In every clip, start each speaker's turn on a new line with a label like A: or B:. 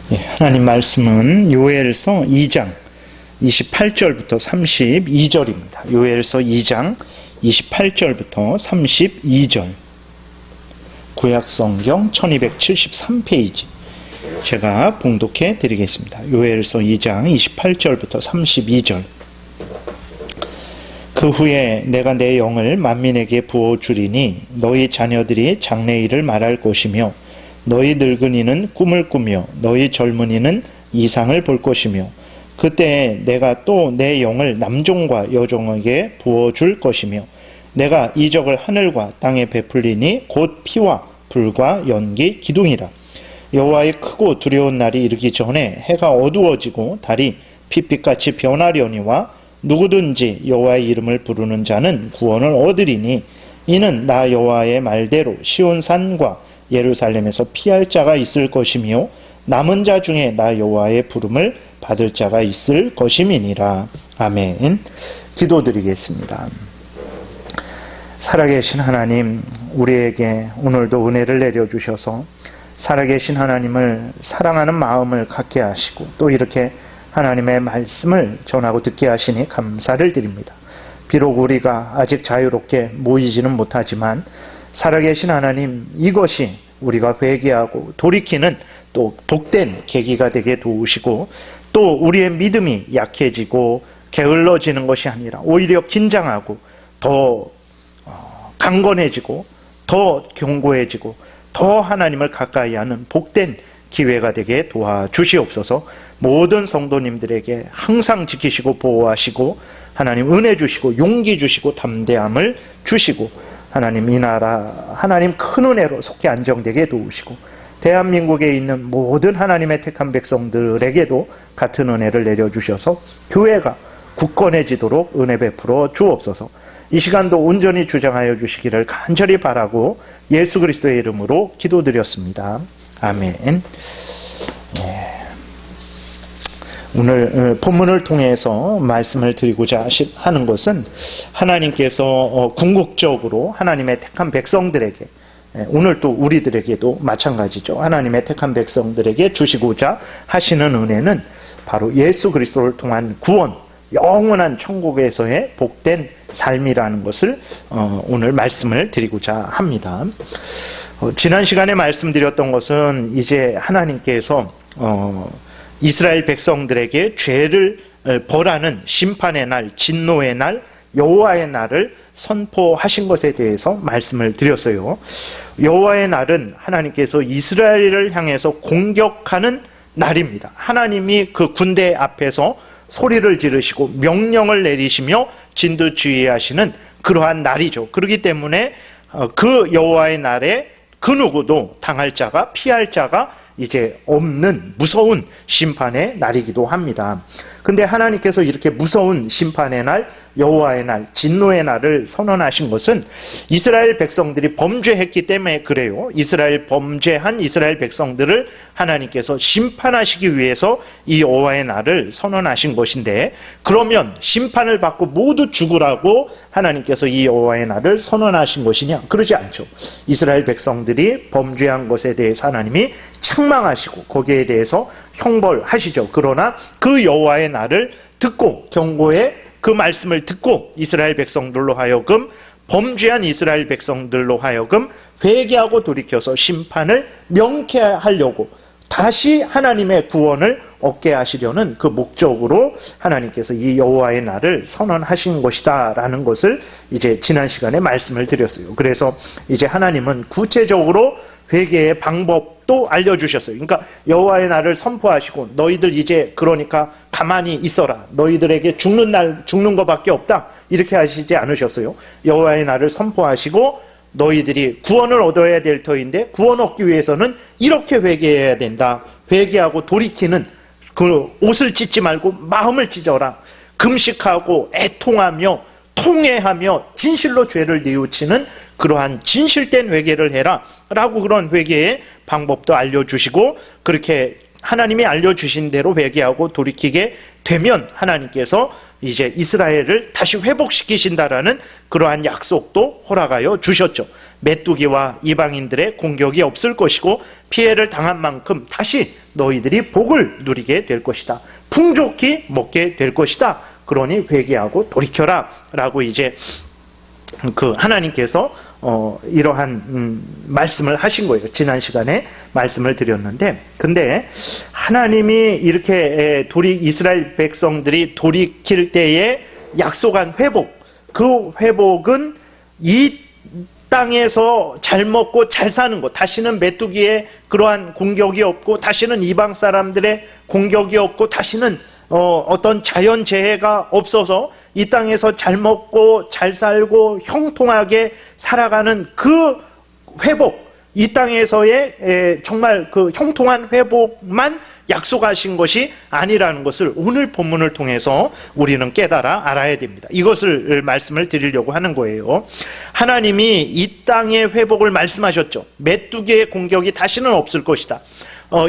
A: 하나님 말씀은 요엘서 2장 28절부터 32절입니다. 요엘서 2장 28절부터 32절, 구약성경 1273페이지 제가 봉독해 드리겠습니다. 요엘서 2장 28절부터 32절. 그 후에 내가 내 영을 만민에게 부어주리니 너희 자녀들이 장래일을 말할 것이며 너희 늙은이는 꿈을 꾸며 너희 젊은이는 이상을 볼 것이며 그때 내가 또 내 영을 남종과 여종에게 부어줄 것이며 내가 이적을 하늘과 땅에 베풀리니 곧 피와 불과 연기 기둥이라. 여호와의 크고 두려운 날이 이르기 전에 해가 어두워지고 달이 핏빛같이 변하려니와 누구든지 여호와의 이름을 부르는 자는 구원을 얻으리니 이는 나 여호와의 말대로 시온산과 예루살렘에서 피할 자가 있을 것이며 남은 자 중에 나 여호와의 부름을 받을 자가 있을 것임이니라. 아멘. 기도드리겠습니다. 살아계신 하나님, 우리에게 오늘도 은혜를 내려주셔서 살아계신 하나님을 사랑하는 마음을 갖게 하시고 또 이렇게 하나님의 말씀을 전하고 듣게 하시니 감사를 드립니다. 비록 우리가 아직 자유롭게 모이지는 못하지만 살아계신 하나님, 이것이 우리가 회개하고 돌이키는 또 복된 계기가 되게 도우시고 또 우리의 믿음이 약해지고 게을러지는 것이 아니라 오히려 긴장하고 더 강건해지고 더 견고해지고 더 하나님을 가까이 하는 복된 기회가 되게 도와주시옵소서. 모든 성도님들에게 항상 지키시고 보호하시고 하나님 은혜 주시고 용기 주시고 담대함을 주시고 하나님 이 나라 하나님 큰 은혜로 속히 안정되게 도우시고 대한민국에 있는 모든 하나님의 택한 백성들에게도 같은 은혜를 내려주셔서 교회가 굳건해지도록 은혜 베풀어 주옵소서. 이 시간도 온전히 주장하여 주시기를 간절히 바라고 예수 그리스도의 이름으로 기도드렸습니다. 아멘. 오늘 본문을 통해서 말씀을 드리고자 하는 것은 하나님께서 궁극적으로 하나님의 택한 백성들에게, 오늘 또 우리들에게도 마찬가지죠. 하나님의 택한 백성들에게 주시고자 하시는 은혜는 바로 예수 그리스도를 통한 구원, 영원한 천국에서의 복된 삶이라는 것을 오늘 말씀을 드리고자 합니다. 지난 시간에 말씀드렸던 것은 이제 하나님께서 이스라엘 백성들에게 죄를 벌하는 심판의 날, 진노의 날, 여호와의 날을 선포하신 것에 대해서 말씀을 드렸어요. 여호와의 날은 하나님께서 이스라엘을 향해서 공격하는 날입니다. 하나님이 그 군대 앞에서 소리를 지르시고 명령을 내리시며 진두지휘하시는 그러한 날이죠. 그렇기 때문에 그 여호와의 날에 그 누구도 당할 자가 피할 자가 이제 없는 무서운 심판의 날이기도 합니다. 근데 하나님께서 이렇게 무서운 심판의 날, 여호와의 날, 진노의 날을 선언하신 것은 이스라엘 백성들이 범죄했기 때문에 그래요. 범죄한 이스라엘 백성들을 하나님께서 심판하시기 위해서 이 여호와의 날을 선언하신 것인데, 그러면 심판을 받고 모두 죽으라고 하나님께서 이 여호와의 날을 선언하신 것이냐? 그러지 않죠. 이스라엘 백성들이 범죄한 것에 대해서 하나님이 책망하시고 거기에 대해서 형벌하시죠. 그러나 그 여호와의 날을 듣고 경고의 그 말씀을 듣고 이스라엘 백성들로 하여금, 범죄한 이스라엘 백성들로 하여금 회개하고 돌이켜서 심판을 명쾌하려고 다시 하나님의 구원을 얻게 하시려는 그 목적으로 하나님께서 이 여호와의 날을 선언하신 것이다 라는 것을 이제 지난 시간에 말씀을 드렸어요. 그래서 이제 하나님은 구체적으로 회개의 방법도 알려주셨어요. 그러니까 여호와의 날을 선포하시고 너희들 이제 그러니까 가만히 있어라, 너희들에게 죽는 날 죽는 것밖에 없다, 이렇게 하시지 않으셨어요. 여호와의 날을 선포하시고 너희들이 구원을 얻어야 될 터인데 구원 얻기 위해서는 이렇게 회개해야 된다. 회개하고 돌이키는 그 옷을 찢지 말고 마음을 찢어라. 금식하고 애통하며 통회하며 진실로 죄를 뉘우치는 그러한 진실된 회개를 해라 라고 그런 회개의 방법도 알려주시고, 그렇게 하나님이 알려주신 대로 회개하고 돌이키게 되면 하나님께서 이제 이스라엘을 다시 회복시키신다라는 그러한 약속도 허락하여 주셨죠. 메뚜기와 이방인들의 공격이 없을 것이고 피해를 당한 만큼 다시 너희들이 복을 누리게 될 것이다. 풍족히 먹게 될 것이다. 그러니 회개하고 돌이켜라 라고 이제 그 하나님께서 이러한 말씀을 하신 거예요. 지난 시간에 말씀을 드렸는데, 근데 하나님이 이렇게 이스라엘 백성들이 돌이킬 때에 약속한 회복, 그 회복은 이 땅에서 잘 먹고 잘 사는 것, 다시는 메뚜기의 그러한 공격이 없고, 다시는 이방 사람들의 공격이 없고, 다시는 어떤 자연재해가 없어서 이 땅에서 잘 먹고 잘 살고 형통하게 살아가는 그 회복, 이 땅에서의 정말 그 형통한 회복만 약속하신 것이 아니라는 것을 오늘 본문을 통해서 우리는 깨달아 알아야 됩니다. 이것을 말씀을 드리려고 하는 거예요. 하나님이 이 땅의 회복을 말씀하셨죠. 메뚜기의 공격이 다시는 없을 것이다.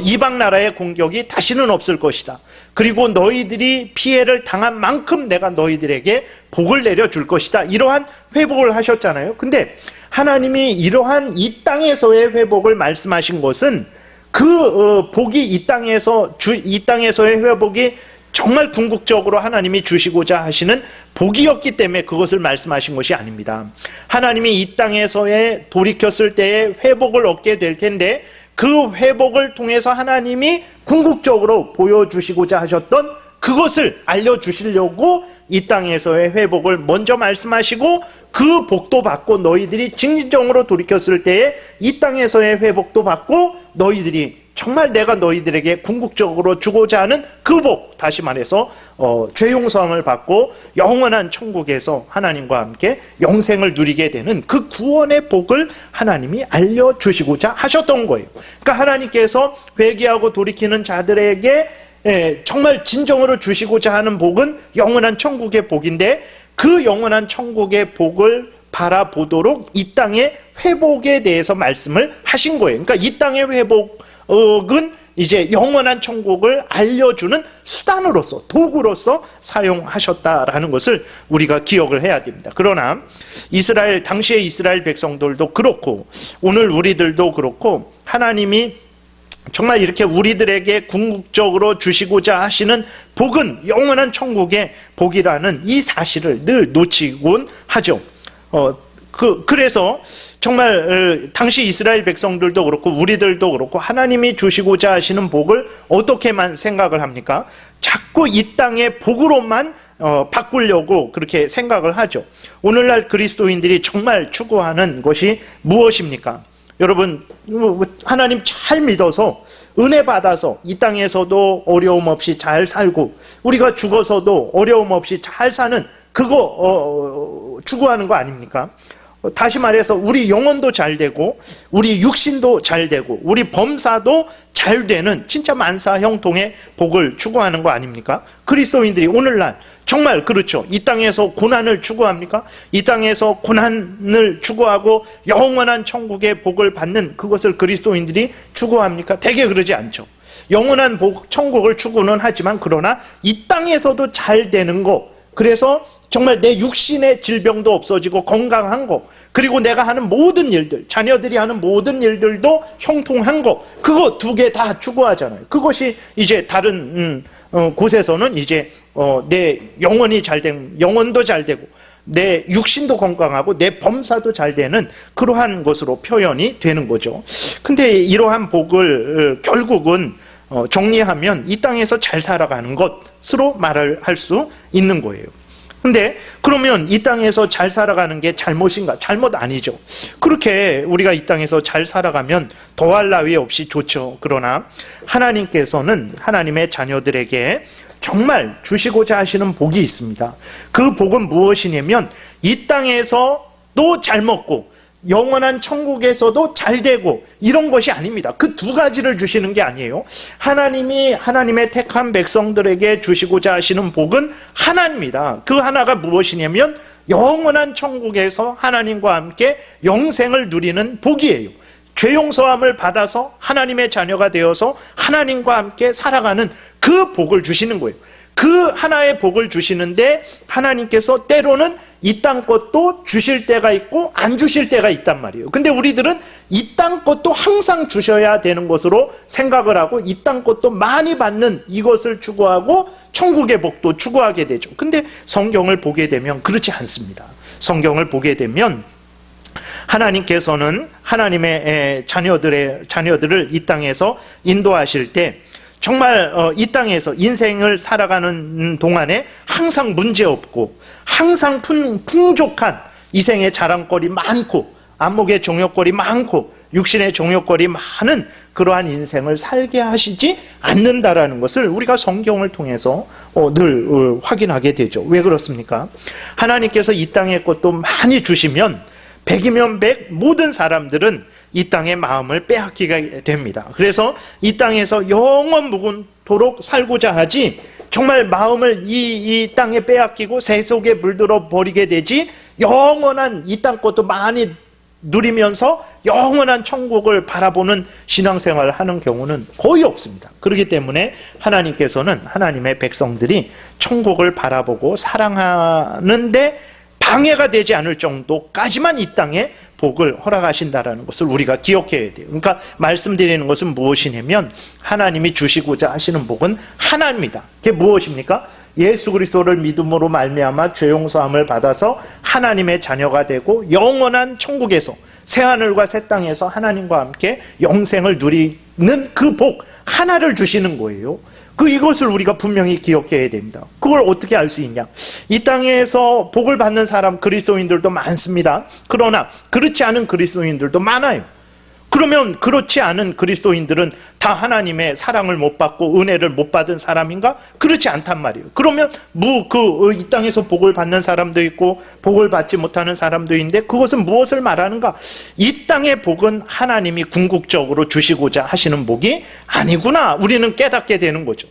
A: 이방 나라의 공격이 다시는 없을 것이다. 그리고 너희들이 피해를 당한 만큼 내가 너희들에게 복을 내려줄 것이다. 이러한 회복을 하셨잖아요. 근데 하나님이 이러한 이 땅에서의 회복을 말씀하신 것은 그 복이 이 땅에서의 회복이 정말 궁극적으로 하나님이 주시고자 하시는 복이었기 때문에 그것을 말씀하신 것이 아닙니다. 하나님이 이 땅에서의 돌이켰을 때의 회복을 얻게 될 텐데, 그 회복을 통해서 하나님이 궁극적으로 보여주시고자 하셨던 그것을 알려주시려고 이 땅에서의 회복을 먼저 말씀하시고, 그 복도 받고 너희들이 진정으로 돌이켰을 때에 이 땅에서의 회복도 받고, 너희들이 정말 내가 너희들에게 궁극적으로 주고자 하는 그 복, 다시 말해서 죄 용서함을 받고 영원한 천국에서 하나님과 함께 영생을 누리게 되는 그 구원의 복을 하나님이 알려주시고자 하셨던 거예요. 그러니까 하나님께서 회개하고 돌이키는 자들에게 정말 진정으로 주시고자 하는 복은 영원한 천국의 복인데, 그 영원한 천국의 복을 바라보도록 이 땅의 회복에 대해서 말씀을 하신 거예요. 그러니까 이 땅의 회복은 이제 영원한 천국을 알려주는 수단으로서, 도구로서 사용하셨다라는 것을 우리가 기억을 해야 됩니다. 그러나 당시의 이스라엘 백성들도 그렇고 오늘 우리들도 그렇고, 하나님이 정말 이렇게 우리들에게 궁극적으로 주시고자 하시는 복은 영원한 천국의 복이라는 이 사실을 늘 놓치곤 하죠. 그래서 정말 당시 이스라엘 백성들도 그렇고 우리들도 그렇고 하나님이 주시고자 하시는 복을 어떻게만 생각을 합니까? 자꾸 이 땅의 복으로만 바꾸려고 그렇게 생각을 하죠. 오늘날 그리스도인들이 정말 추구하는 것이 무엇입니까? 여러분, 하나님 잘 믿어서 은혜 받아서 이 땅에서도 어려움 없이 잘 살고, 우리가 죽어서도 어려움 없이 잘 사는 그거 추구하는 거 아닙니까? 다시 말해서 우리 영혼도 잘 되고 우리 육신도 잘 되고 우리 범사도 잘 되는 진짜 만사 형통의 복을 추구하는 거 아닙니까? 그리스도인들이 오늘날 정말 그렇죠. 이 땅에서 고난을 추구합니까? 이 땅에서 고난을 추구하고 영원한 천국의 복을 받는 그것을 그리스도인들이 추구합니까? 대개 그러지 않죠. 영원한 천국을 추구는 하지만, 그러나 이 땅에서도 잘 되는 거, 그래서 정말 내 육신의 질병도 없어지고 건강한 거, 그리고 내가 하는 모든 일들, 자녀들이 하는 모든 일들도 형통한 거, 그거 두 개 다 추구하잖아요. 그것이 이제 다른 곳에서는 이제 내 영혼이 잘 되고, 영혼도 잘 되고 내 육신도 건강하고 내 범사도 잘 되는 그러한 것으로 표현이 되는 거죠. 근데 이러한 복을 결국은 정리하면 이 땅에서 잘 살아가는 것으로 말을 할 수 있는 거예요. 근데 그러면 이 땅에서 잘 살아가는 게 잘못인가? 잘못 아니죠. 그렇게 우리가 이 땅에서 잘 살아가면 더할 나위 없이 좋죠. 그러나 하나님께서는 하나님의 자녀들에게 정말 주시고자 하시는 복이 있습니다. 그 복은 무엇이냐면, 이 땅에서도 잘 먹고 영원한 천국에서도 잘 되고 이런 것이 아닙니다. 그 두 가지를 주시는 게 아니에요. 하나님이 하나님의 택한 백성들에게 주시고자 하시는 복은 하나입니다. 그 하나가 무엇이냐면 영원한 천국에서 하나님과 함께 영생을 누리는 복이에요. 죄 용서함을 받아서 하나님의 자녀가 되어서 하나님과 함께 살아가는 그 복을 주시는 거예요. 그 하나의 복을 주시는데, 하나님께서 때로는 이 땅 것도 주실 때가 있고 안 주실 때가 있단 말이에요. 근데 우리들은 이 땅 것도 항상 주셔야 되는 것으로 생각을 하고 이 땅 것도 많이 받는 이것을 추구하고 천국의 복도 추구하게 되죠. 근데 성경을 보게 되면 그렇지 않습니다. 성경을 보게 되면 하나님께서는 하나님의 자녀들을 이 땅에서 인도하실 때 정말 이 땅에서 인생을 살아가는 동안에 항상 문제없고 항상 풍족한 이생의 자랑거리 많고 안목의 종욕거리 많고 육신의 종욕거리 많은 그러한 인생을 살게 하시지 않는다라는 것을 우리가 성경을 통해서 늘 확인하게 되죠. 왜 그렇습니까? 하나님께서 이 땅의 것도 많이 주시면 100이면 100 모든 사람들은 이 땅의 마음을 빼앗기게 됩니다. 그래서 이 땅에서 영원 무궁토록 살고자 하지 정말 마음을 이 땅에 빼앗기고 새 속에 물들어 버리게 되지 영원한 이 땅 것도 많이 누리면서 영원한 천국을 바라보는 신앙생활을 하는 경우는 거의 없습니다. 그렇기 때문에 하나님께서는 하나님의 백성들이 천국을 바라보고 사랑하는데 방해가 되지 않을 정도까지만 이 땅에 복을 허락하신다라는 것을 우리가 기억해야 돼요. 그러니까 말씀드리는 것은 무엇이냐면 하나님이 주시고자 하시는 복은 하나입니다. 그게 무엇입니까? 예수 그리스도를 믿음으로 말미암아 죄 용서함을 받아서 하나님의 자녀가 되고 영원한 천국에서 새하늘과 새 땅에서 하나님과 함께 영생을 누리는 그 복 하나를 주시는 거예요. 이것을 우리가 분명히 기억해야 됩니다. 그걸 어떻게 알 수 있냐? 이 땅에서 복을 받는 사람 그리스도인들도 많습니다. 그러나 그렇지 않은 그리스도인들도 많아요. 그러면 그렇지 않은 그리스도인들은 다 하나님의 사랑을 못 받고 은혜를 못 받은 사람인가? 그렇지 않단 말이에요. 그러면 이 땅에서 복을 받는 사람도 있고 복을 받지 못하는 사람도 있는데 그것은 무엇을 말하는가? 이 땅의 복은 하나님이 궁극적으로 주시고자 하시는 복이 아니구나. 우리는 깨닫게 되는 거죠.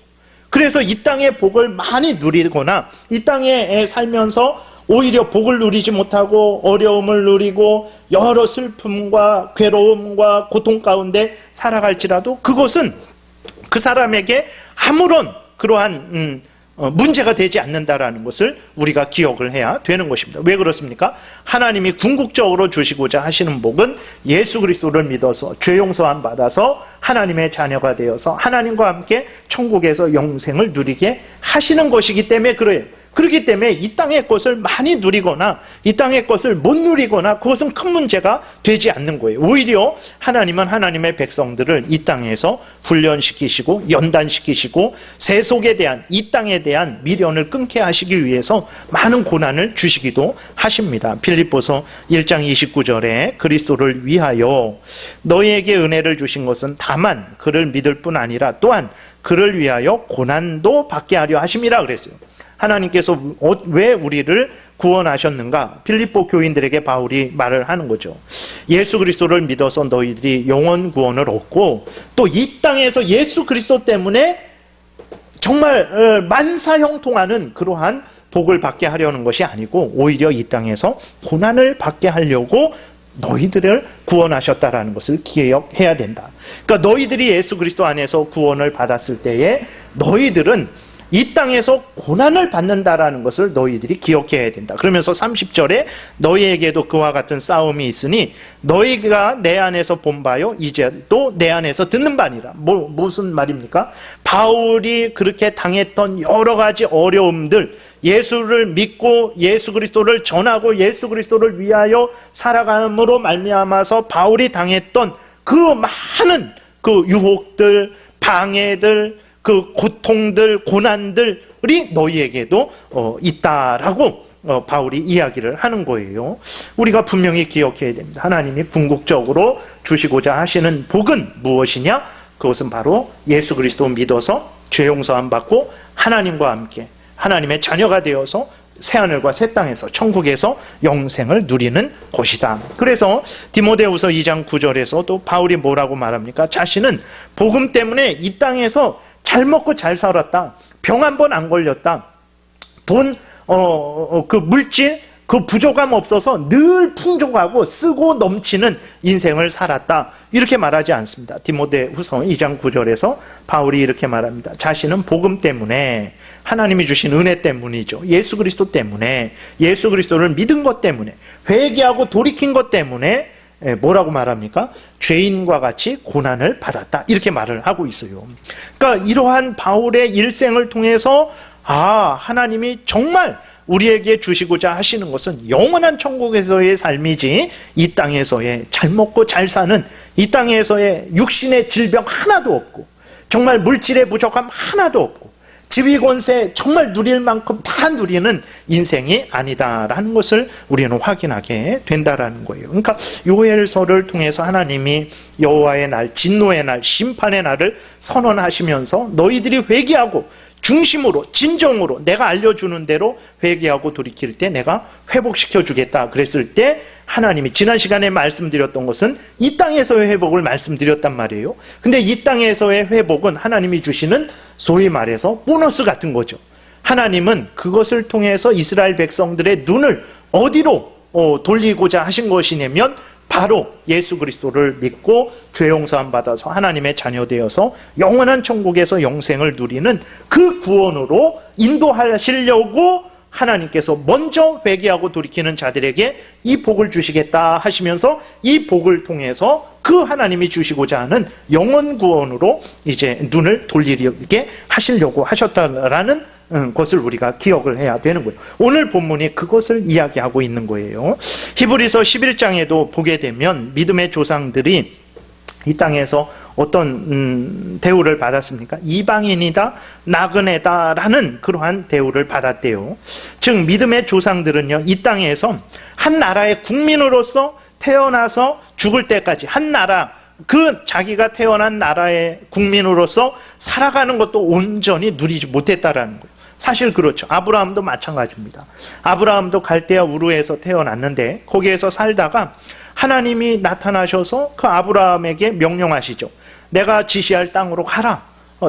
A: 그래서 이 땅의 복을 많이 누리거나 이 땅에 살면서 오히려 복을 누리지 못하고 어려움을 누리고 여러 슬픔과 괴로움과 고통 가운데 살아갈지라도 그것은 그 사람에게 아무런 그러한 문제가 되지 않는다라는 것을 우리가 기억을 해야 되는 것입니다. 왜 그렇습니까? 하나님이 궁극적으로 주시고자 하시는 복은 예수 그리스도를 믿어서 죄 용서함 받아서 하나님의 자녀가 되어서 하나님과 함께 천국에서 영생을 누리게 하시는 것이기 때문에 그래요. 그렇기 때문에 이 땅의 것을 많이 누리거나 이 땅의 것을 못 누리거나 그것은 큰 문제가 되지 않는 거예요. 오히려 하나님은 하나님의 백성들을 이 땅에서 훈련시키시고 연단시키시고 세속에 대한 이 땅에 대한 미련을 끊게 하시기 위해서 많은 고난을 주시기도 하십니다. 빌립보서 1장 29절에 그리스도를 위하여 너희에게 은혜를 주신 것은 다만 그를 믿을 뿐 아니라 또한 그를 위하여 고난도 받게 하려 하심이라 그랬어요. 하나님께서 왜 우리를 구원하셨는가? 빌립보 교인들에게 바울이 말을 하는 거죠. 예수 그리스도를 믿어서 너희들이 영원 구원을 얻고 또 이 땅에서 예수 그리스도 때문에 정말 만사형통하는 그러한 복을 받게 하려는 것이 아니고 오히려 이 땅에서 고난을 받게 하려고 너희들을 구원하셨다라는 것을 기억해야 된다. 그러니까 너희들이 예수 그리스도 안에서 구원을 받았을 때에 너희들은 이 땅에서 고난을 받는다라는 것을 너희들이 기억해야 된다. 그러면서 30절에 너희에게도 그와 같은 싸움이 있으니 너희가 내 안에서 본 바요 이제 또 내 안에서 듣는 바니라. 무슨 말입니까? 바울이 그렇게 당했던 여러 가지 어려움들, 예수를 믿고 예수 그리스도를 전하고 예수 그리스도를 위하여 살아감으로 말미암아서 바울이 당했던 그 많은 그 유혹들, 방해들, 그 고통들, 고난들이 너희에게도 있다라고 바울이 이야기를 하는 거예요. 우리가 분명히 기억해야 됩니다. 하나님이 궁극적으로 주시고자 하시는 복은 무엇이냐? 그것은 바로 예수 그리스도 믿어서 죄 용서함 받고 하나님과 함께 하나님의 자녀가 되어서 새하늘과 새 땅에서 천국에서 영생을 누리는 것이다. 그래서 디모데후서 2장 9절에서 또 바울이 뭐라고 말합니까? 자신은 복음 때문에 이 땅에서 잘 먹고 잘 살았다. 병 한 번 안 걸렸다. 돈, 그 물질, 그 부족함 없어서 늘 풍족하고 쓰고 넘치는 인생을 살았다. 이렇게 말하지 않습니다. 디모데후서 2장 9절에서 바울이 이렇게 말합니다. 자신은 복음 때문에, 하나님이 주신 은혜 때문이죠. 예수 그리스도 때문에, 예수 그리스도를 믿은 것 때문에, 회개하고 돌이킨 것 때문에 뭐라고 말합니까? 죄인과 같이 고난을 받았다, 이렇게 말을 하고 있어요. 그러니까 이러한 바울의 일생을 통해서 하나님이 정말 우리에게 주시고자 하시는 것은 영원한 천국에서의 삶이지, 이 땅에서의 잘 먹고 잘 사는, 이 땅에서의 육신의 질병 하나도 없고, 정말 물질의 부족함 하나도 없고, 지위권세 정말 누릴 만큼 다 누리는 인생이 아니다라는 것을 우리는 확인하게 된다라는 거예요. 그러니까 요엘서를 통해서 하나님이 여호와의 날, 진노의 날, 심판의 날을 선언하시면서 너희들이 회개하고 중심으로, 진정으로 내가 알려주는 대로 회개하고 돌이킬 때 내가 회복시켜 주겠다 그랬을 때, 하나님이 지난 시간에 말씀드렸던 것은 이 땅에서의 회복을 말씀드렸단 말이에요. 근데 이 땅에서의 회복은 하나님이 주시는 소위 말해서 보너스 같은 거죠. 하나님은 그것을 통해서 이스라엘 백성들의 눈을 어디로 돌리고자 하신 것이냐면 바로 예수 그리스도를 믿고 죄 용서함 받아서 하나님의 자녀 되어서 영원한 천국에서 영생을 누리는 그 구원으로 인도하시려고 하나님께서 먼저 회개하고 돌이키는 자들에게 이 복을 주시겠다 하시면서 이 복을 통해서 그 하나님이 주시고자 하는 영원 구원으로 이제 눈을 돌리게 하시려고 하셨다라는 것을 우리가 기억을 해야 되는 거예요. 오늘 본문이 그것을 이야기하고 있는 거예요. 히브리서 11장에도 보게 되면 믿음의 조상들이 이 땅에서 어떤 대우를 받았습니까? 이방인이다, 나그네다라는 그러한 대우를 받았대요. 즉 믿음의 조상들은요, 이 땅에서 한 나라의 국민으로서 태어나서 죽을 때까지 한 나라, 그 자기가 태어난 나라의 국민으로서 살아가는 것도 온전히 누리지 못했다라는 거예요. 사실 그렇죠. 아브라함도 마찬가지입니다. 아브라함도 갈대아 우르에서 태어났는데 거기에서 살다가 하나님이 나타나셔서 그 아브라함에게 명령하시죠. 내가 지시할 땅으로 가라.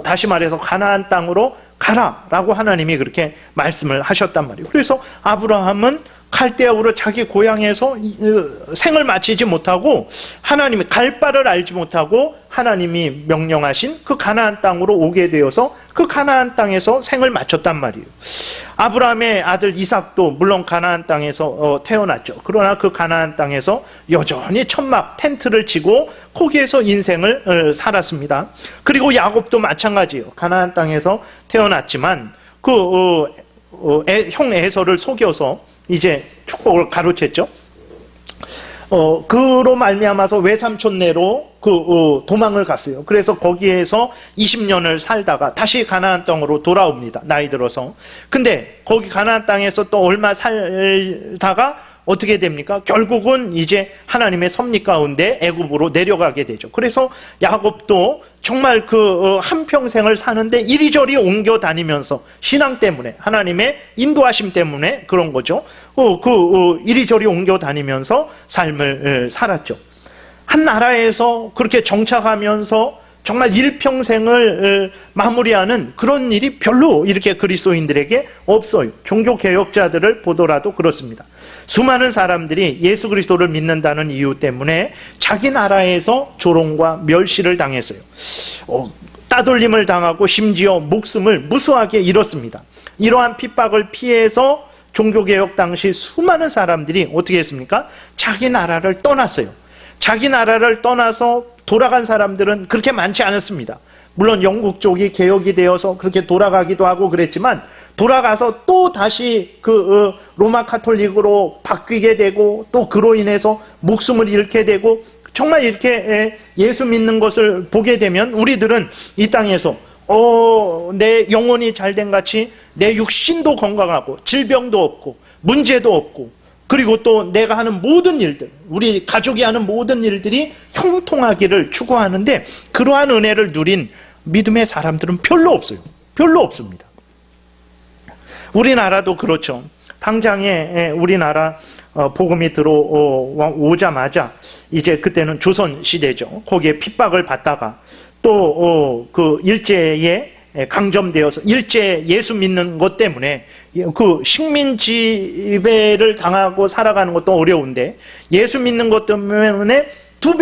A: 다시 말해서 가나안 땅으로 가라라고 하나님이 그렇게 말씀을 하셨단 말이에요. 그래서 아브라함은 갈대아 우르 자기 고향에서 생을 마치지 못하고, 하나님이 갈 바를 알지 못하고 하나님이 명령하신 그 가나안 땅으로 오게 되어서 그 가나안 땅에서 생을 마쳤단 말이에요. 아브라함의 아들 이삭도 물론 가나안 땅에서 태어났죠. 그러나 그 가나안 땅에서 여전히 천막 텐트를 치고 거기에서 인생을 살았습니다. 그리고 야곱도 마찬가지예요. 가나안 땅에서 태어났지만 형 에서를 속여서 이제 축복을 가로챘죠. 그로 말미암아서 외삼촌네로 도망을 갔어요. 그래서 거기에서 20년을 살다가 다시 가나안 땅으로 돌아옵니다. 나이 들어서. 근데 거기 가나안 땅에서 또 얼마 살다가 어떻게 됩니까? 결국은 이제 하나님의 섭리 가운데 애굽으로 내려가게 되죠. 그래서 야곱도 정말 한평생을 사는데 이리저리 옮겨 다니면서 신앙 때문에, 하나님의 인도하심 때문에 그런 거죠. 이리저리 옮겨 다니면서 삶을 살았죠. 한 나라에서 그렇게 정착하면서 정말 일평생을 마무리하는 그런 일이 별로 이렇게 그리스도인들에게 없어요. 종교개혁자들을 보더라도 그렇습니다. 수많은 사람들이 예수 그리스도를 믿는다는 이유 때문에 자기 나라에서 조롱과 멸시를 당했어요. 따돌림을 당하고 심지어 목숨을 무수하게 잃었습니다. 이러한 핍박을 피해서 종교개혁 당시 수많은 사람들이 어떻게 했습니까? 자기 나라를 떠났어요. 자기 나라를 떠나서 돌아간 사람들은 그렇게 많지 않았습니다. 물론 영국 쪽이 개혁이 되어서 그렇게 돌아가기도 하고 그랬지만, 돌아가서 또 다시 로마 카톨릭으로 바뀌게 되고, 또 그로 인해서 목숨을 잃게 되고, 정말 이렇게 예수 믿는 것을 보게 되면 우리들은 이 땅에서 내 영혼이 잘된 같이 내 육신도 건강하고 질병도 없고 문제도 없고, 그리고 또 내가 하는 모든 일들, 우리 가족이 하는 모든 일들이 형통하기를 추구하는데, 그러한 은혜를 누린 믿음의 사람들은 별로 없어요. 별로 없습니다. 우리나라도 그렇죠. 당장에 우리나라 복음이 들어오자마자 이제 그때는 조선 시대죠. 거기에 핍박을 받다가 또 그 일제에 강점되어서 일제 예수 믿는 것 때문에 그 식민 지배를 당하고 살아가는 것도 어려운데, 예수 믿는 것 때문에 두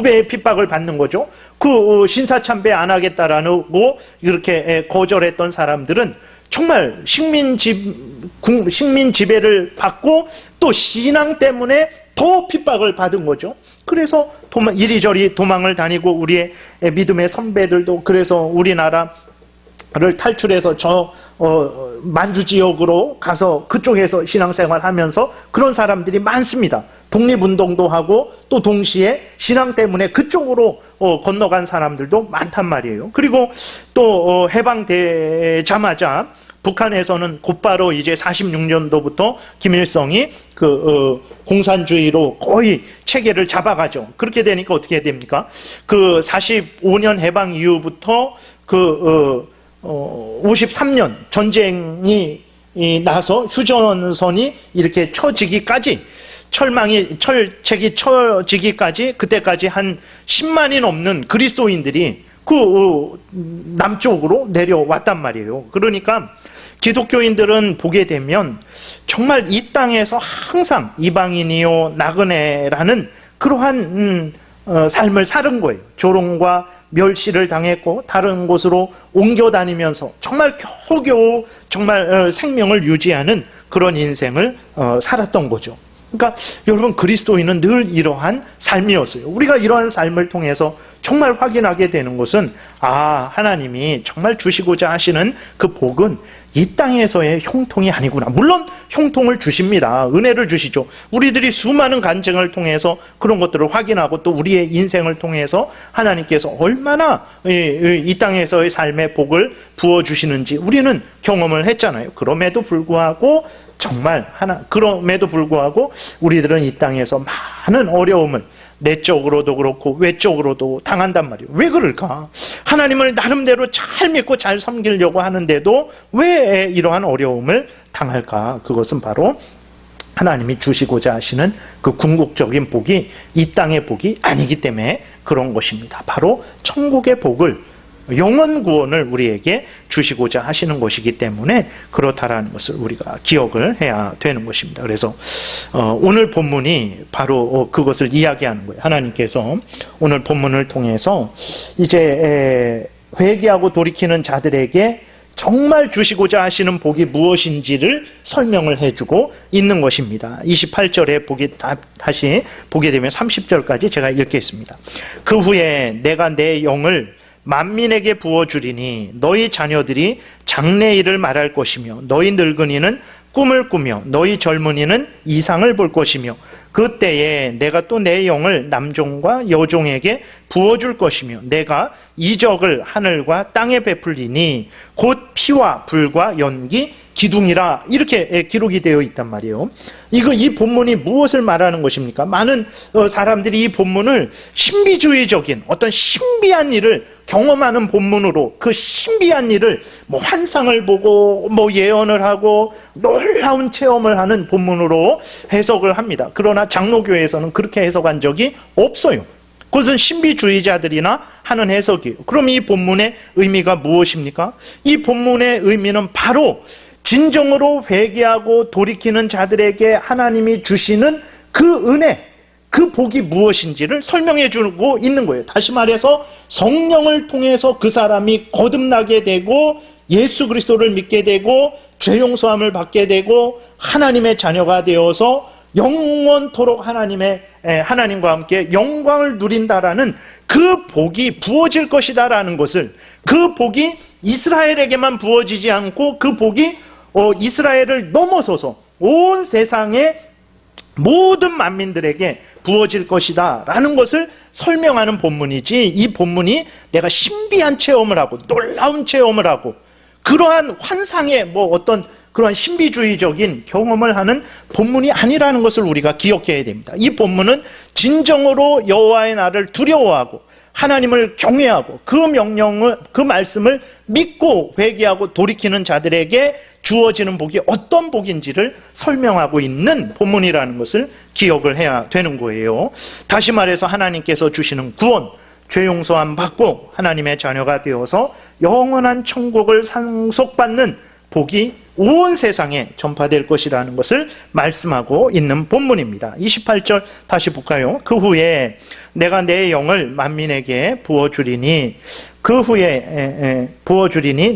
A: 배의 핍박을 받는 거죠. 그 신사참배 안 하겠다라고 이렇게 거절했던 사람들은 정말 식민 지배를 받고 또 신앙 때문에 더 핍박을 받은 거죠. 그래서 이리저리 도망을 다니고 우리의 믿음의 선배들도 그래서 우리나라를 탈출해서 만주 지역으로 가서 그쪽에서 신앙생활 하면서 그런 사람들이 많습니다. 독립운동도 하고 또 동시에 신앙 때문에 그쪽으로 건너간 사람들도 많단 말이에요. 그리고 또 해방되자마자 북한에서는 곧바로 이제 46년도부터 김일성이 공산주의로 거의 체계를 잡아가죠. 그렇게 되니까 어떻게 됩니까? 45년 해방 이후부터 53년 전쟁이 나서 휴전선이 이렇게 철책이 쳐지기까지 그때까지 한 10만이 넘는 그리스도인들이 남쪽으로 내려왔단 말이에요. 그러니까 기독교인들은 보게 되면 정말 이 땅에서 항상 이방인이요 나그네라는 그러한 삶을 사는 거예요. 조롱과 멸시를 당했고 다른 곳으로 옮겨 다니면서 정말 겨우겨우 정말 생명을 유지하는 그런 인생을 살았던 거죠. 그러니까 여러분 그리스도인은 늘 이러한 삶이었어요. 우리가 이러한 삶을 통해서 정말 확인하게 되는 것은 하나님이 정말 주시고자 하시는 그 복은 이 땅에서의 형통이 아니구나. 물론 형통을 주십니다. 은혜를 주시죠. 우리들이 수많은 간증을 통해서 그런 것들을 확인하고 또 우리의 인생을 통해서 하나님께서 얼마나 이 땅에서의 삶의 복을 부어주시는지 우리는 경험을 했잖아요. 그럼에도 불구하고 우리들은 이 땅에서 많은 어려움을 내적으로도 그렇고 외적으로도 당한단 말이에요. 왜 그럴까? 하나님을 나름대로 잘 믿고 잘 섬기려고 하는데도 왜 이러한 어려움을 당할까? 그것은 바로 하나님이 주시고자 하시는 그 궁극적인 복이 이 땅의 복이 아니기 때문에 그런 것입니다. 바로 천국의 복을, 영원 구원을 우리에게 주시고자 하시는 것이기 때문에 그렇다라는 것을 우리가 기억을 해야 되는 것입니다. 그래서 오늘 본문이 바로 그것을 이야기하는 거예요. 하나님께서 오늘 본문을 통해서 이제 회개하고 돌이키는 자들에게 정말 주시고자 하시는 복이 무엇인지를 설명을 해주고 있는 것입니다. 28절에 다시 보게 되면 30절까지 제가 읽겠습니다. 그 후에 내가 내 영을 만민에게 부어주리니 너희 자녀들이 장래일을 말할 것이며 너희 늙은이는 꿈을 꾸며 너희 젊은이는 이상을 볼 것이며 그때에 내가 또 내 영을 남종과 여종에게 부어줄 것이며 내가 이적을 하늘과 땅에 베풀리니 곧 피와 불과 연기 기둥이라 이렇게 기록이 되어 있단 말이에요. 이 본문이 무엇을 말하는 것입니까? 많은 사람들이 이 본문을 신비주의적인 어떤 신비한 일을 경험하는 본문으로 그 신비한 일을 환상을 보고 예언을 하고 놀라운 체험을 하는 본문으로 해석을 합니다. 그러나 장로교에서는 그렇게 해석한 적이 없어요. 그것은 신비주의자들이나 하는 해석이에요. 그럼 이 본문의 의미가 무엇입니까? 이 본문의 의미는 바로 진정으로 회개하고 돌이키는 자들에게 하나님이 주시는 그 은혜, 그 복이 무엇인지를 설명해 주고 있는 거예요. 다시 말해서 성령을 통해서 그 사람이 거듭나게 되고 예수 그리스도를 믿게 되고 죄 용서함을 받게 되고 하나님의 자녀가 되어서 영원토록 하나님과 함께 영광을 누린다라는 그 복이 부어질 것이다라는 것을, 그 복이 이스라엘에게만 부어지지 않고 그 복이 이스라엘을 넘어서서 온 세상의 모든 만민들에게 부어질 것이다 라는 것을 설명하는 본문이지, 이 본문이 내가 신비한 체험을 하고 놀라운 체험을 하고 그러한 환상의 어떤 그러한 신비주의적인 경험을 하는 본문이 아니라는 것을 우리가 기억해야 됩니다. 이 본문은 진정으로 여호와의 날을 두려워하고 하나님을 경외하고 그 명령을, 그 말씀을 믿고 회개하고 돌이키는 자들에게 주어지는 복이 어떤 복인지를 설명하고 있는 본문이라는 것을 기억을 해야 되는 거예요. 다시 말해서 하나님께서 주시는 구원, 죄 용서함 받고 하나님의 자녀가 되어서 영원한 천국을 상속받는 복이 온 세상에 전파될 것이라는 것을 말씀하고 있는 본문입니다. 28절 다시 볼까요? 그 후에 내가 내 영을 만민에게 부어주리니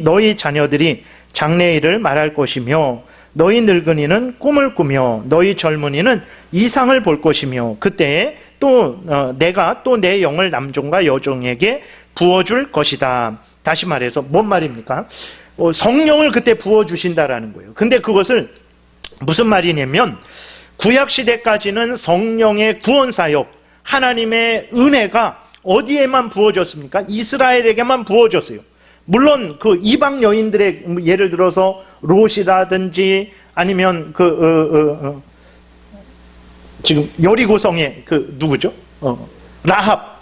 A: 너희 자녀들이 장래일을 말할 것이며 너희 늙은이는 꿈을 꾸며 너희 젊은이는 이상을 볼 것이며 그때에 또 내가 또 내 영을 남종과 여종에게 부어줄 것이다. 다시 말해서 뭔 말입니까? 성령을 그때 부어주신다라는 거예요. 근데 그것을 무슨 말이냐면 구약시대까지는 성령의 구원사역, 하나님의 은혜가 어디에만 부어졌습니까? 이스라엘에게만 부어졌어요. 물론 그 이방 여인들의, 예를 들어서 롯이라든지 아니면 지금 여리고성의 누구죠?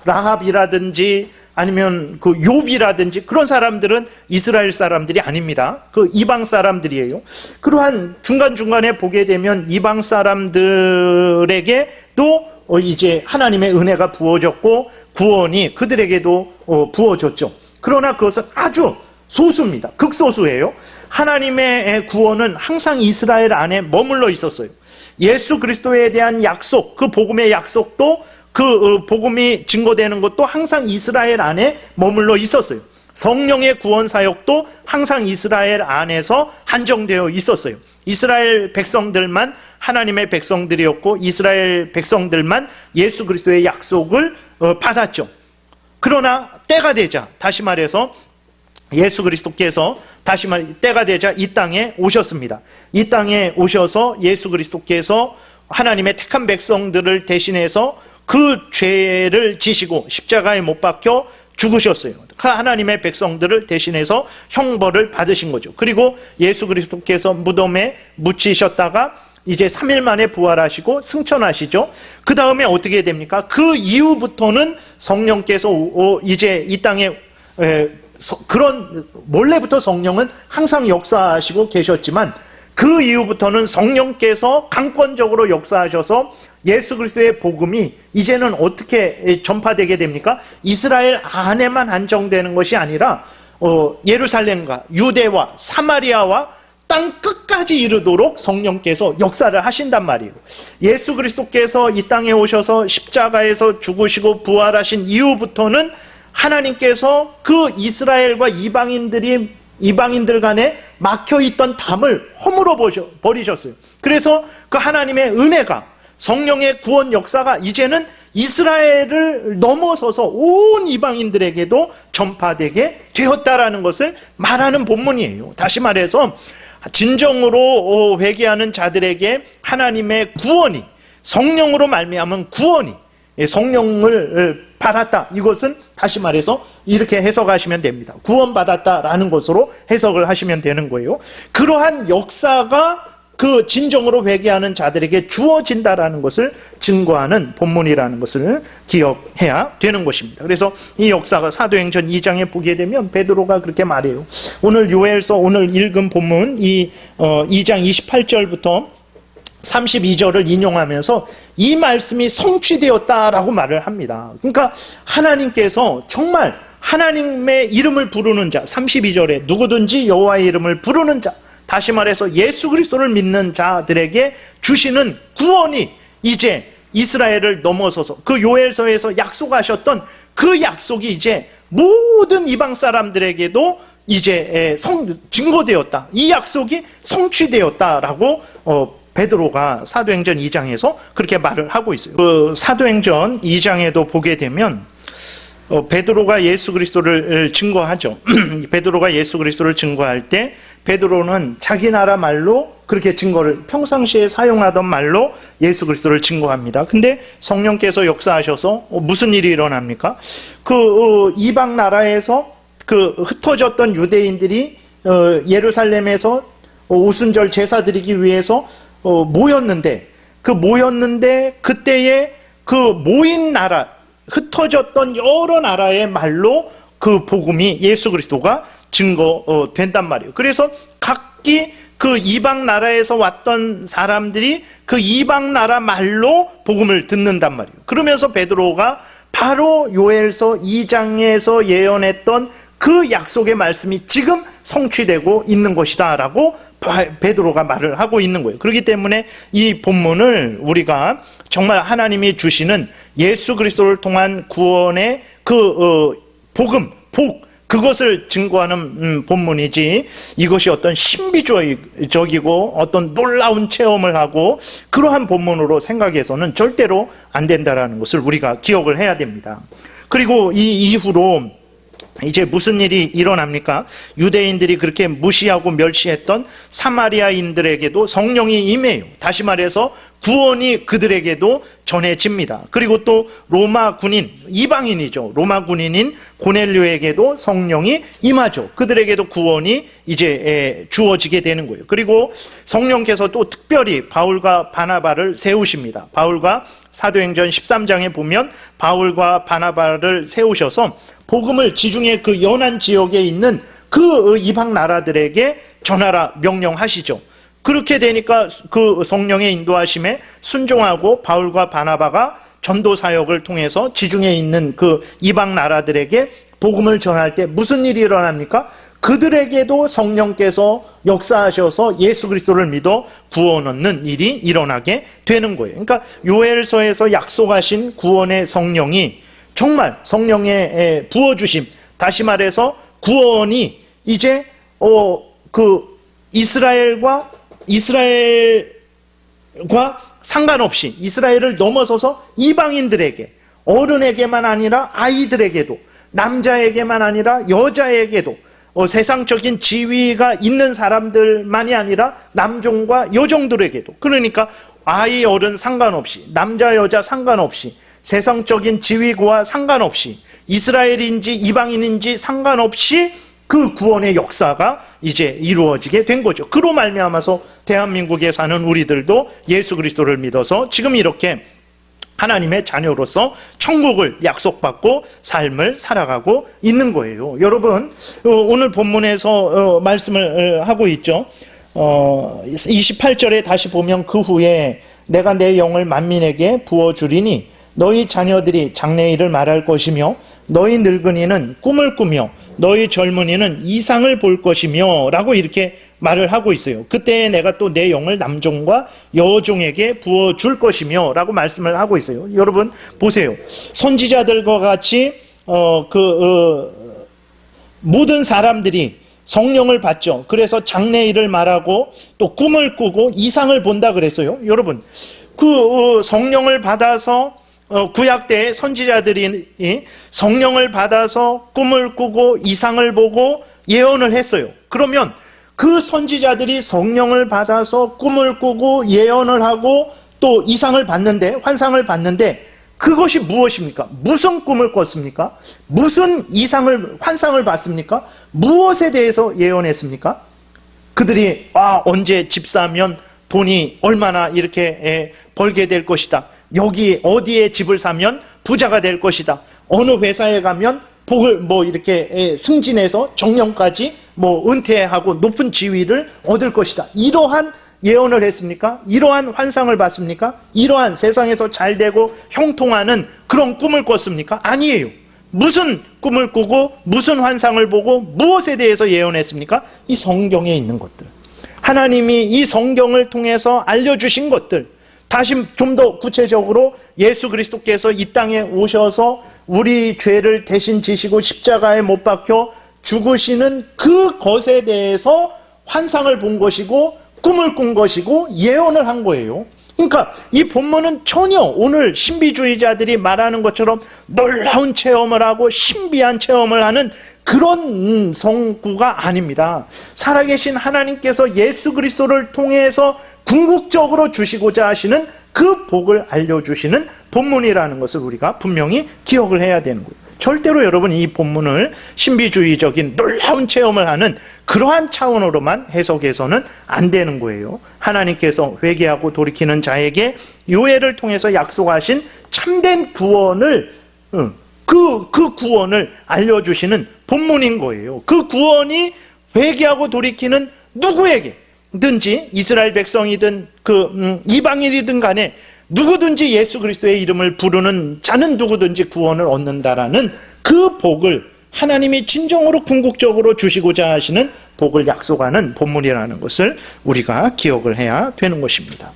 A: 라합이라든지 아니면 욥이라든지 그런 사람들은 이스라엘 사람들이 아닙니다. 이방 사람들이에요. 그러한 중간중간에 보게 되면 이방 사람들에게도 이제 하나님의 은혜가 부어졌고 구원이 그들에게도 부어졌죠. 그러나 그것은 아주 소수입니다. 극소수예요. 하나님의 구원은 항상 이스라엘 안에 머물러 있었어요. 예수 그리스도에 대한 약속, 그 복음의 약속도 그 복음이 증거되는 것도 항상 이스라엘 안에 머물러 있었어요. 성령의 구원 사역도 항상 이스라엘 안에서 한정되어 있었어요. 이스라엘 백성들만 하나님의 백성들이었고 이스라엘 백성들만 예수 그리스도의 약속을 받았죠. 그러나 때가 되자, 다시 말해서 예수 그리스도께서 때가 되자 이 땅에 오셨습니다. 이 땅에 오셔서 예수 그리스도께서 하나님의 택한 백성들을 대신해서 그 죄를 지시고 십자가에 못 박혀 죽으셨어요. 그 하나님의 백성들을 대신해서 형벌을 받으신 거죠. 그리고 예수 그리스도께서 무덤에 묻히셨다가 이제 3일 만에 부활하시고 승천하시죠. 그 다음에 어떻게 됩니까? 그 이후부터는 성령께서 이제 이 땅에 그런 원래부터 성령은 항상 역사하시고 계셨지만 그 이후부터는 성령께서 강권적으로 역사하셔서 예수 그리스도의 복음이 이제는 어떻게 전파되게 됩니까? 이스라엘 안에만 한정되는 것이 아니라 예루살렘과 유대와 사마리아와 땅 끝까지 이르도록 성령께서 역사를 하신단 말이에요. 예수 그리스도께서 이 땅에 오셔서 십자가에서 죽으시고 부활하신 이후부터는 하나님께서 그 이스라엘과 이방인들 간에 막혀있던 담을 허물어 버리셨어요. 그래서 그 하나님의 은혜가, 성령의 구원 역사가 이제는 이스라엘을 넘어서서 온 이방인들에게도 전파되게 되었다라는 것을 말하는 본문이에요. 다시 말해서 진정으로 회개하는 자들에게 하나님의 구원이, 성령으로 말미암은 구원이, 성령을 받았다. 이것은 다시 말해서 이렇게 해석하시면 됩니다. 구원받았다라는 것으로 해석을 하시면 되는 거예요. 그러한 역사가 그 진정으로 회개하는 자들에게 주어진다라는 것을 증거하는 본문이라는 것을 기억해야 되는 것입니다. 그래서 이 역사가 사도행전 2장에 보게 되면 베드로가 그렇게 말해요. 오늘 요엘서 오늘 읽은 본문 이 2장 28절부터 32절을 인용하면서 이 말씀이 성취되었다라고 말을 합니다. 그러니까 하나님께서 정말 하나님의 이름을 부르는 자, 32절에 누구든지 여호와의 이름을 부르는 자, 다시 말해서 예수 그리스도를 믿는 자들에게 주시는 구원이 이제 이스라엘을 넘어서서 그 요엘서에서 약속하셨던 그 약속이 이제 모든 이방 사람들에게도 이제 증거되었다. 이 약속이 성취되었다라고 베드로가 사도행전 2장에서 그렇게 말을 하고 있어요. 그 사도행전 2장에도 보게 되면 베드로가 예수 그리스도를 증거하죠. 베드로가 예수 그리스도를 증거할 때 베드로는 자기 나라 말로 그렇게 증거를 평상시에 사용하던 말로 예수 그리스도를 증거합니다. 근데 성령께서 역사하셔서 무슨 일이 일어납니까? 그 이방 나라에서 그 흩어졌던 유대인들이 예루살렘에서 오순절 제사 드리기 위해서 모였는데 그때에 그 모인 나라, 흩어졌던 여러 나라의 말로 그 복음이 예수 그리스도가 증거된단 말이에요. 그래서 각기 그 이방 나라에서 왔던 사람들이 그 이방 나라 말로 복음을 듣는단 말이에요. 그러면서 베드로가 바로 요엘서 2장에서 예언했던 그 약속의 말씀이 지금 성취되고 있는 것이다라고 베드로가 말을 하고 있는 거예요. 그렇기 때문에 이 본문을 우리가 정말 하나님이 주시는 예수 그리스도를 통한 구원의 복음, 그것을 증거하는 본문이지, 이것이 어떤 신비적이고 어떤 놀라운 체험을 하고 그러한 본문으로 생각해서는 절대로 안 된다라는 것을 우리가 기억을 해야 됩니다. 그리고 이 이후로 이제 무슨 일이 일어납니까? 유대인들이 그렇게 무시하고 멸시했던 사마리아인들에게도 성령이 임해요. 다시 말해서 구원이 그들에게도 전해집니다. 그리고 또 로마 군인, 이방인이죠. 로마 군인인 고넬료에게도 성령이 임하죠. 그들에게도 구원이 이제 주어지게 되는 거예요. 그리고 성령께서 또 특별히 바울과 바나바를 세우십니다. 바울과 사도행전 13장에 보면 바울과 바나바를 세우셔서 복음을 지중해 그 연안 지역에 있는 그 이방 나라들에게 전하라 명령하시죠. 그렇게 되니까 그 성령의 인도하심에 순종하고 바울과 바나바가 전도 사역을 통해서 지중해 있는 그 이방 나라들에게 복음을 전할 때 무슨 일이 일어납니까? 그들에게도 성령께서 역사하셔서 예수 그리스도를 믿어 구원 얻는 일이 일어나게 되는 거예요. 그러니까 요엘서에서 약속하신 구원의 성령이 정말 성령의 부어주심, 다시 말해서 구원이 이제 이스라엘과 상관없이 이스라엘을 넘어서서 이방인들에게, 어른에게만 아니라 아이들에게도, 남자에게만 아니라 여자에게도, 세상적인 지위가 있는 사람들만이 아니라 남종과 여종들에게도, 그러니까 아이 어른 상관없이, 남자 여자 상관없이, 세상적인 지위와 상관없이, 이스라엘인지 이방인인지 상관없이 그 구원의 역사가 이제 이루어지게 된 거죠. 그로 말미암아서 대한민국에 사는 우리들도 예수 그리스도를 믿어서 지금 이렇게 하나님의 자녀로서 천국을 약속받고 삶을 살아가고 있는 거예요. 여러분, 오늘 본문에서 말씀을 하고 있죠. 28절에 다시 보면 그 후에 내가 내 영을 만민에게 부어주리니 너희 자녀들이 장래일을 말할 것이며 너희 늙은이는 꿈을 꾸며 너희 젊은이는 이상을 볼 것이며 라고 이렇게 말을 하고 있어요. 그때 내가 또 내 영을 남종과 여종에게 부어줄 것이며 라고 말씀을 하고 있어요. 여러분 보세요. 선지자들과 같이 모든 사람들이 성령을 받죠. 그래서 장래일을 말하고 또 꿈을 꾸고 이상을 본다 그랬어요. 여러분 그 성령을 받아서 구약 때 선지자들이 성령을 받아서 꿈을 꾸고 이상을 보고 예언을 했어요. 그러면 그 선지자들이 성령을 받아서 꿈을 꾸고 예언을 하고 또 이상을 봤는데, 환상을 봤는데 그것이 무엇입니까? 무슨 꿈을 꿨습니까? 무슨 환상을 봤습니까? 무엇에 대해서 예언했습니까? 그들이 언제 집 사면 돈이 얼마나 이렇게 벌게 될 것이다. 여기 어디에 집을 사면 부자가 될 것이다. 어느 회사에 가면 복을 이렇게 승진해서 정년까지 은퇴하고 높은 지위를 얻을 것이다. 이러한 예언을 했습니까? 이러한 환상을 봤습니까? 이러한 세상에서 잘 되고 형통하는 그런 꿈을 꿨습니까? 아니에요. 무슨 꿈을 꾸고 무슨 환상을 보고 무엇에 대해서 예언했습니까? 이 성경에 있는 것들, 하나님이 이 성경을 통해서 알려주신 것들, 다시 좀 더 구체적으로 예수 그리스도께서 이 땅에 오셔서 우리 죄를 대신 지시고 십자가에 못 박혀 죽으시는 그것에 대해서 환상을 본 것이고 꿈을 꾼 것이고 예언을 한 거예요. 그러니까 이 본문은 전혀 오늘 신비주의자들이 말하는 것처럼 놀라운 체험을 하고 신비한 체험을 하는 그런 성구가 아닙니다. 살아계신 하나님께서 예수 그리스도를 통해서 궁극적으로 주시고자 하시는 그 복을 알려주시는 본문이라는 것을 우리가 분명히 기억을 해야 되는 거예요. 절대로 여러분 이 본문을 신비주의적인 놀라운 체험을 하는 그러한 차원으로만 해석해서는 안 되는 거예요. 하나님께서 회개하고 돌이키는 자에게 요엘을 통해서 약속하신 참된 구원을 그 구원을 알려주시는 본문인 거예요. 그 구원이 회개하고 돌이키는 누구에게든지 이스라엘 백성이든 이방인이든 간에 누구든지 예수 그리스도의 이름을 부르는 자는 누구든지 구원을 얻는다라는 그 복을 하나님이 진정으로 궁극적으로 주시고자 하시는 복을 약속하는 본문이라는 것을 우리가 기억을 해야 되는 것입니다.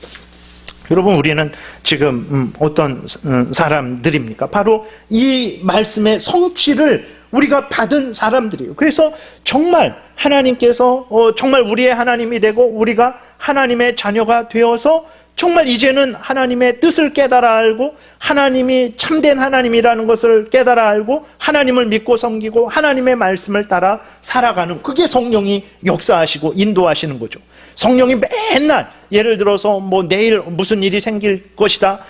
A: 여러분, 우리는 지금 어떤 사람들입니까? 바로 이 말씀의 성취를 우리가 받은 사람들이에요. 그래서 정말 하나님께서 정말 우리의 하나님이 되고 우리가 하나님의 자녀가 되어서 정말 이제는 하나님의 뜻을 깨달아 알고 하나님이 참된 하나님이라는 것을 깨달아 알고 하나님을 믿고 섬기고 하나님의 말씀을 따라 살아가는, 그게 성령이 역사하시고 인도하시는 거죠. 성령이 맨날 예를 들어서 뭐 내일 무슨 일이 생길 것이다,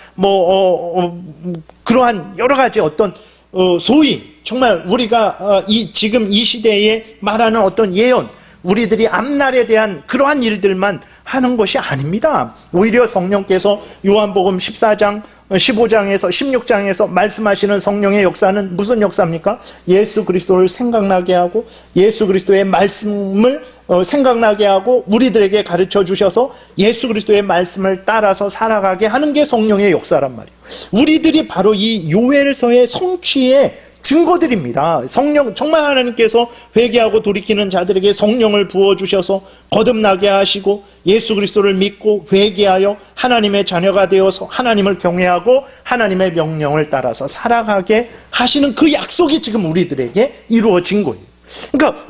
A: 그러한 여러 가지 어떤 소위 정말 우리가 지금 이 시대에 말하는 어떤 예언, 우리들이 앞날에 대한 그러한 일들만 하는 것이 아닙니다. 오히려 성령께서 요한복음 14장, 15장에서 16장에서 말씀하시는 성령의 역사는 무슨 역사입니까? 예수 그리스도를 생각나게 하고 예수 그리스도의 말씀을 생각나게 하고 우리들에게 가르쳐 주셔서 예수 그리스도의 말씀을 따라서 살아가게 하는 게 성령의 역사란 말이에요. 우리들이 바로 이 요엘서의 성취의 증거들입니다. 성령, 정말 하나님께서 회개하고 돌이키는 자들에게 성령을 부어주셔서 거듭나게 하시고 예수 그리스도를 믿고 회개하여 하나님의 자녀가 되어서 하나님을 경외하고 하나님의 명령을 따라서 살아가게 하시는 그 약속이 지금 우리들에게 이루어진 거예요. 그러니까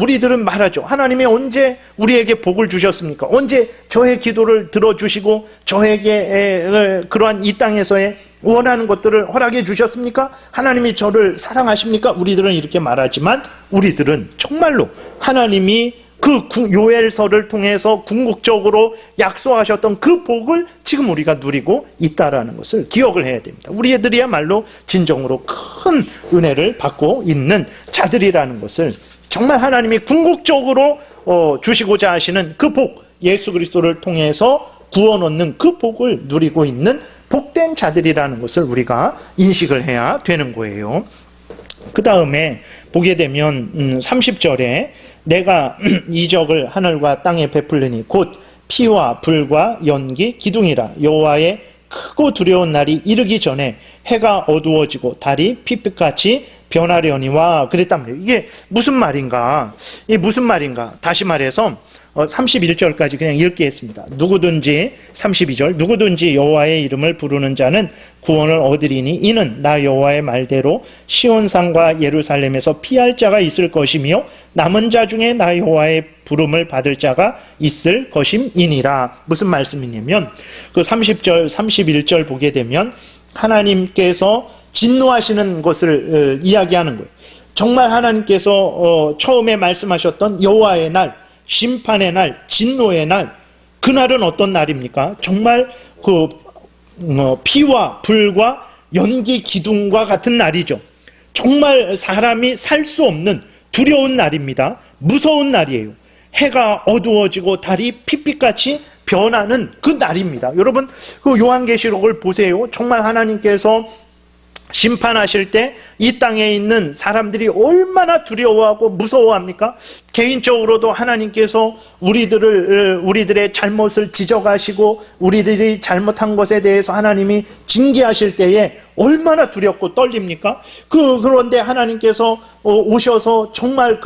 A: 우리들은 말하죠. 하나님이 언제 우리에게 복을 주셨습니까? 언제 저의 기도를 들어주시고 저에게 그러한 이 땅에서의 원하는 것들을 허락해 주셨습니까? 하나님이 저를 사랑하십니까? 우리들은 이렇게 말하지만 우리들은 정말로 하나님이 그 요엘서를 통해서 궁극적으로 약속하셨던 그 복을 지금 우리가 누리고 있다라는 것을 기억을 해야 됩니다. 우리들이야말로 진정으로 큰 은혜를 받고 있는 자들이라는 것을, 정말 하나님이 궁극적으로 주시고자 하시는 그 복, 예수 그리스도를 통해서 구원 얻는 그 복을 누리고 있는 복된 자들이라는 것을 우리가 인식을 해야 되는 거예요. 그 다음에 보게 되면 30절에 내가 이적을 하늘과 땅에 베풀리니 곧 피와 불과 연기 기둥이라. 여호와의 크고 두려운 날이 이르기 전에 해가 어두워지고 달이 핏빛같이 변하려니와 그랬단 말이에요. 이게 무슨 말인가? 다시 말해서 31절까지 그냥 읽겠습니다. 누구든지 32절 누구든지 여호와의 이름을 부르는 자는 구원을 얻으리니 이는 나 여호와의 말대로 시온산과 예루살렘에서 피할 자가 있을 것이며 남은 자 중에 나 여호와의 부름을 받을 자가 있을 것임이니라. 무슨 말씀이냐면 그 30절 31절 보게 되면 하나님께서 진노하시는 것을 이야기하는 거예요. 정말 하나님께서 처음에 말씀하셨던 여호와의 날, 심판의 날, 진노의 날, 그날은 어떤 날입니까? 정말 그 피와 불과 연기 기둥과 같은 날이죠. 정말 사람이 살 수 없는 두려운 날입니다. 무서운 날이에요. 해가 어두워지고 달이 핏빛같이 변하는 그 날입니다. 여러분, 그 요한계시록을 보세요. 정말 하나님께서 심판하실 때 이 땅에 있는 사람들이 얼마나 두려워하고 무서워합니까? 개인적으로도 하나님께서 우리들의 잘못을 지적하시고 우리들이 잘못한 것에 대해서 하나님이 징계하실 때에 얼마나 두렵고 떨립니까? 그런데 하나님께서 오셔서 정말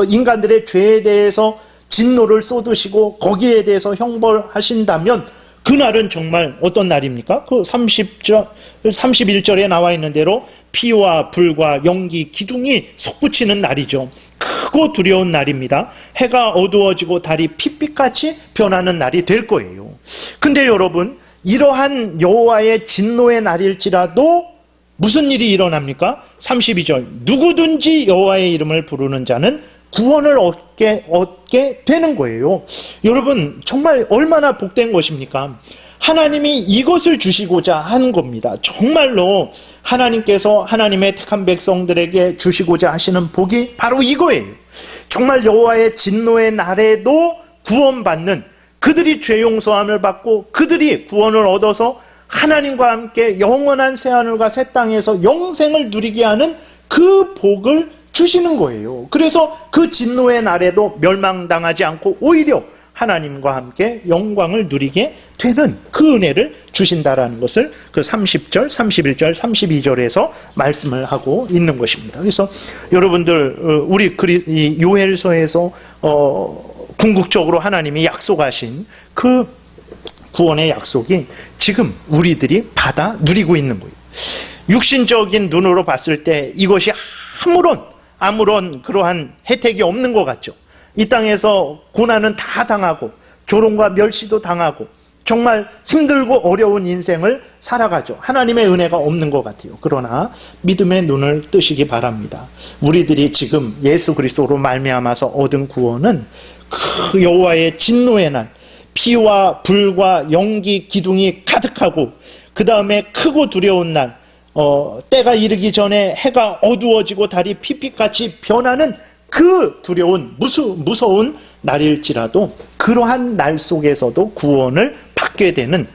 A: 인간들의 죄에 대해서 진노를 쏟으시고 거기에 대해서 형벌하신다면 그날은 정말 어떤 날입니까? 그 31절에 나와 있는 대로 피와 불과 연기 기둥이 솟구치는 날이죠. 크고 두려운 날입니다. 해가 어두워지고 달이 핏빛같이 변하는 날이 될 거예요. 근데 여러분, 이러한 여호와의 진노의 날일지라도 무슨 일이 일어납니까? 32절 누구든지 여호와의 이름을 부르는 자는 구원을 얻게 되는 거예요. 여러분, 정말 얼마나 복된 것입니까? 하나님이 이것을 주시고자 하는 겁니다. 정말로 하나님께서 하나님의 택한 백성들에게 주시고자 하시는 복이 바로 이거예요. 정말 여호와의 진노의 날에도 구원받는, 그들이 죄 용서함을 받고 그들이 구원을 얻어서 하나님과 함께 영원한 새하늘과 새 땅에서 영생을 누리게 하는 그 복을 주시는 거예요. 그래서 그 진노의 날에도 멸망당하지 않고 오히려 하나님과 함께 영광을 누리게 되는 그 은혜를 주신다라는 것을 그 30절, 31절, 32절에서 말씀을 하고 있는 것입니다. 그래서 여러분들 우리 이 요엘서에서 궁극적으로 하나님이 약속하신 그 구원의 약속이 지금 우리들이 받아 누리고 있는 거예요. 육신적인 눈으로 봤을 때 이것이 아무런 그러한 혜택이 없는 것 같죠. 이 땅에서 고난은 다 당하고 조롱과 멸시도 당하고 정말 힘들고 어려운 인생을 살아가죠. 하나님의 은혜가 없는 것 같아요. 그러나 믿음의 눈을 뜨시기 바랍니다. 우리들이 지금 예수 그리스도로 말미암아서 얻은 구원은 그 여호와의 진노의 날, 피와 불과 연기 기둥이 가득하고 그 다음에 크고 두려운 날, 때가 이르기 전에 해가 어두워지고 달이 핏빛같이 변하는 그 두려운 무서운 날일지라도 그러한 날 속에서도 구원을 받게 되는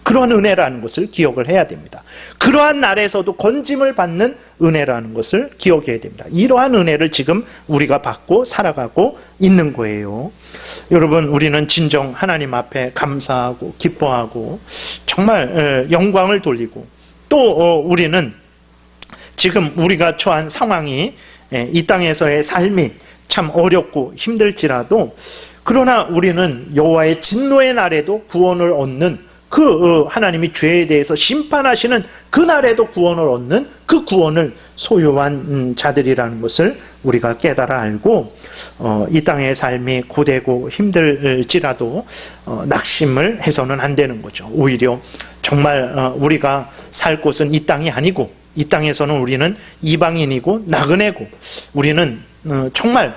A: 그러한 은혜라는 것을 기억을 해야 됩니다. 그러한 날에서도 건짐을 받는 은혜라는 것을 기억해야 됩니다. 이러한 은혜를 지금 우리가 받고 살아가고 있는 거예요. 여러분, 우리는 진정 하나님 앞에 감사하고 기뻐하고 정말 영광을 돌리고 또 우리는 지금 우리가 처한 상황이 이 땅에서의 삶이 참 어렵고 힘들지라도 그러나 우리는 여호와의 진노의 날에도 구원을 얻는 그 하나님이 죄에 대해서 심판하시는 그 날에도 구원을 얻는 그 구원을 소유한 자들이라는 것을 우리가 깨달아 알고 이 땅의 삶이 고되고 힘들지라도 낙심을 해서는 안 되는 거죠. 오히려 정말 우리가 살 곳은 이 땅이 아니고 이 땅에서는 우리는 이방인이고 나그네고 우리는 정말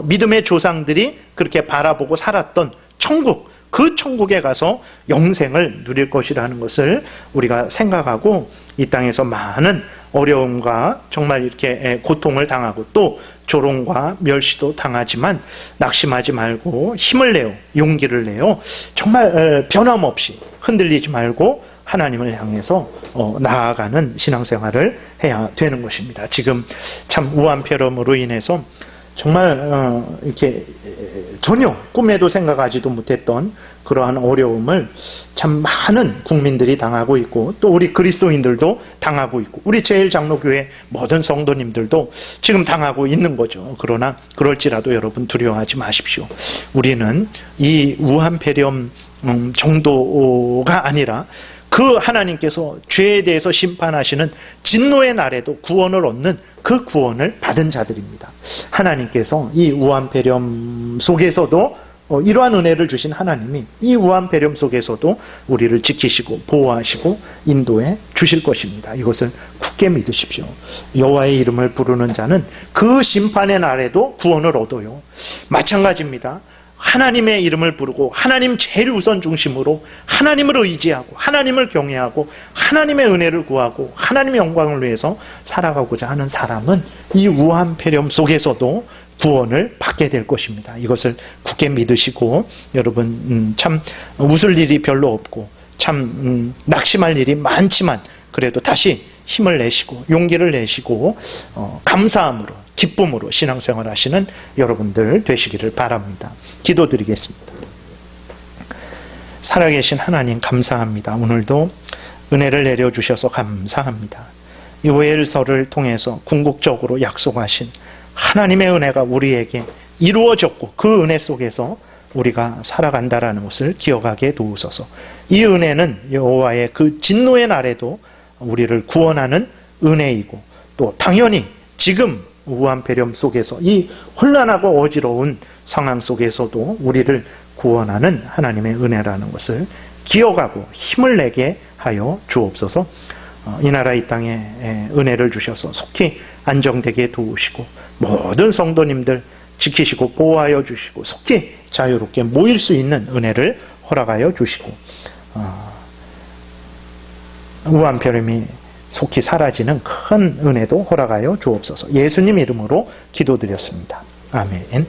A: 믿음의 조상들이 그렇게 바라보고 살았던 천국, 그 천국에 가서 영생을 누릴 것이라는 것을 우리가 생각하고 이 땅에서 많은 어려움과 정말 이렇게 고통을 당하고 또 조롱과 멸시도 당하지만 낙심하지 말고 힘을 내요, 용기를 내요. 정말 변함없이 흔들리지 말고 하나님을 향해서 나아가는 신앙생활을 해야 되는 것입니다. 지금 참 우한폐렴으로 인해서 정말 이렇게 전혀 꿈에도 생각하지도 못했던 그러한 어려움을 참 많은 국민들이 당하고 있고 또 우리 그리스도인들도 당하고 있고 우리 제일장로교회 모든 성도님들도 지금 당하고 있는 거죠. 그러나 그럴지라도 여러분 두려워하지 마십시오. 우리는 이 우한폐렴 정도가 아니라 그 하나님께서 죄에 대해서 심판하시는 진노의 날에도 구원을 얻는 그 구원을 받은 자들입니다. 하나님께서 이 우한폐렴 속에서도 이러한 은혜를 주신 하나님이 이 우한폐렴 속에서도 우리를 지키시고 보호하시고 인도해 주실 것입니다. 이것을 굳게 믿으십시오. 여호와의 이름을 부르는 자는 그 심판의 날에도 구원을 얻어요. 마찬가지입니다. 하나님의 이름을 부르고 하나님 제일 우선 중심으로 하나님을 의지하고 하나님을 경외하고 하나님의 은혜를 구하고 하나님의 영광을 위해서 살아가고자 하는 사람은 이 우한폐렴 속에서도 구원을 받게 될 것입니다. 이것을 굳게 믿으시고 여러분 참 웃을 일이 별로 없고 참 낙심할 일이 많지만 그래도 다시 힘을 내시고 용기를 내시고 감사함으로 기쁨으로 신앙생활 하시는 여러분들 되시기를 바랍니다. 기도드리겠습니다. 살아계신 하나님 감사합니다. 오늘도 은혜를 내려주셔서 감사합니다. 요엘서를 통해서 궁극적으로 약속하신 하나님의 은혜가 우리에게 이루어졌고 그 은혜 속에서 우리가 살아간다라는 것을 기억하게 도우소서. 이 은혜는 여호와의 그 진노의 날에도 우리를 구원하는 은혜이고 또 당연히 지금 우한폐렴 속에서 이 혼란하고 어지러운 상황 속에서도 우리를 구원하는 하나님의 은혜라는 것을 기억하고 힘을 내게 하여 주옵소서. 이 나라 이 땅에 은혜를 주셔서 속히 안정되게 도우시고 모든 성도님들 지키시고 보호하여 주시고 속히 자유롭게 모일 수 있는 은혜를 허락하여 주시고 우한폐렴이 속히 사라지는 큰 은혜도 허락하여 주옵소서. 예수님 이름으로 기도드렸습니다. 아멘.